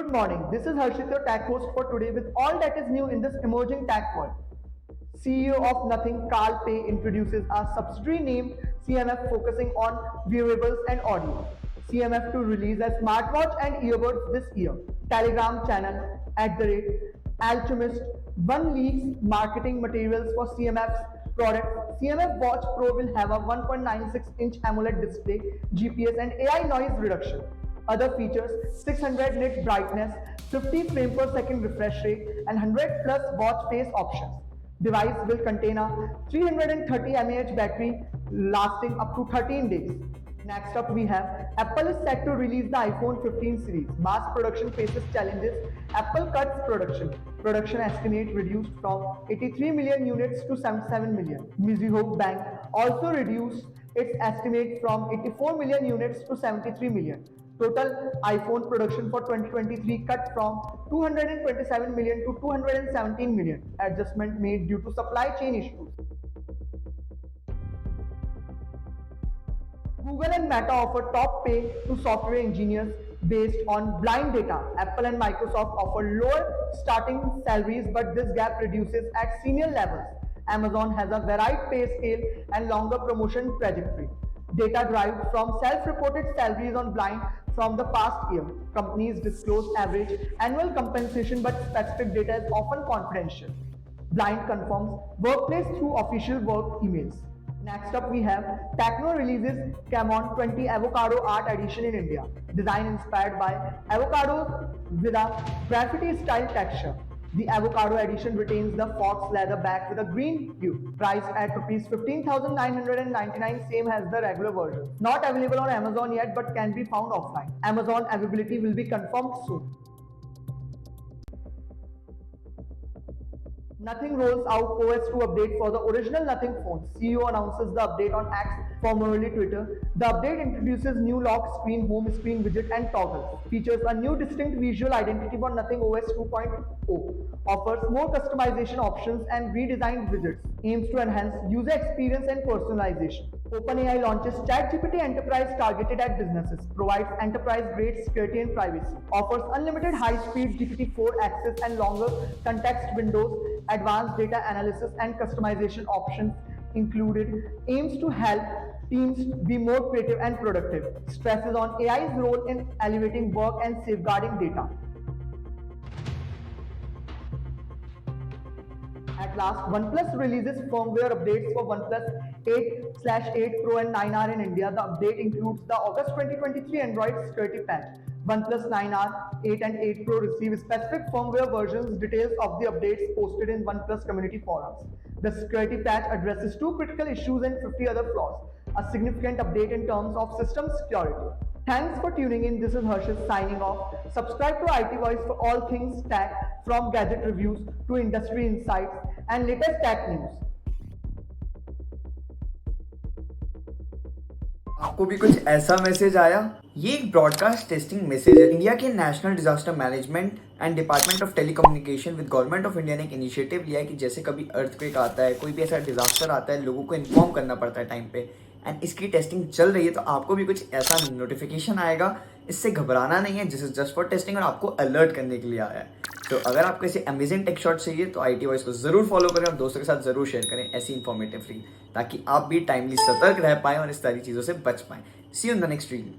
Good morning. This is Harshit, your tech host for today with all that is new in this emerging tech world. CEO of Nothing, Carl Pei, introduces a subsidiary named CMF focusing on wearables and audio. CMF to release a smartwatch and earbuds this year. Telegram channel @Alchemist One leaks marketing materials for CMF's product. CMF Watch Pro will have a 1.96-inch AMOLED display, GPS, and AI noise reduction. Other features 600 nit brightness, 50 frame per second refresh rate, and 100 plus watch face options. Device will contain a 330 mAh battery lasting up to 13 days. Next up we have Apple is set to release the iPhone 15 series. Mass production faces challenges. Apple cuts production. Production estimate reduced from 83 million units to 77 million. Mizuho Bank also reduced its estimate from 84 million units to 73 million. Total iPhone production for 2023 cut from 227 million to 217 million. Adjustment made due to supply chain issues. Google and Meta offer top pay to software engineers based on blind data. Apple and Microsoft offer lower starting salaries, but this gap reduces at senior levels. Amazon has a varied pay scale and longer promotion trajectory. Data derived from self-reported salaries on blind from the past year. Companies disclose average annual compensation, but specific data is often confidential. Blind confirms workplace through official work emails. Next up we have Tecno releases Camon 20 Avocado Art Edition in India. Design inspired by avocados with a graffiti style texture. The Avocado Edition retains the fox leather back with a green hue. Priced at Rs 15,999, same as the regular version. Not available on Amazon yet but can be found offline. Amazon availability will be confirmed soon. Nothing rolls out OS 2 update for the original Nothing phone. CEO announces the update on X, formerly Twitter. The update introduces new lock screen, home screen widget, and toggle. Features a new distinct visual identity for Nothing OS 2.0. Offers more customization options and redesigned widgets. Aims to enhance user experience and personalization. OpenAI launches ChatGPT Enterprise targeted at businesses, provides enterprise-grade security and privacy, offers unlimited high-speed GPT-4 access and longer context windows, advanced data analysis and customization options included, aims to help teams be more creative and productive, stresses on AI's role in elevating work and safeguarding data. At last, OnePlus releases firmware updates for OnePlus 8/8 Pro and 9R in India. The update includes the August 2023 Android security patch. OnePlus 9R, 8 and 8 Pro receive specific firmware versions. Details of the updates posted in OnePlus community forums. The security patch addresses 2 critical issues and 50 other flaws. A significant update in terms of system security. Thanks for tuning in. This is Harshit signing off. Subscribe to IT Voice for all things tech, from gadget reviews to industry insights and latest tech news. आपको भी कुछ ऐसा message आया? ये एक broadcast testing message है। India के national disaster management and department of telecommunication with government of India ने एक इनिशिएटिव लिया है कि जैसे कभी अर्थक्वेक आता है, कोई भी ऐसा डिजास्टर आता है, लोगों को इन्फॉर्म करना पड़ता है टाइम पे, एंड इसकी टेस्टिंग चल रही है। तो आपको भी कुछ ऐसा नोटिफिकेशन आएगा। इससे घबराना नहीं है, this is just for testing और आपको अलर्ट करने के लिए आया है। तो अगर आपको ऐसे अमेजिंग टेक शॉट चाहिए तो IT वॉइस को जरूर फॉलो करें और दोस्तों के साथ जरूर शेयर करें ऐसी इन्फॉर्मेटिव रील, ताकि आप भी टाइमली सतर्क रह पाएं और इस सारी चीज़ों से बच पाएं। See you in the next reel.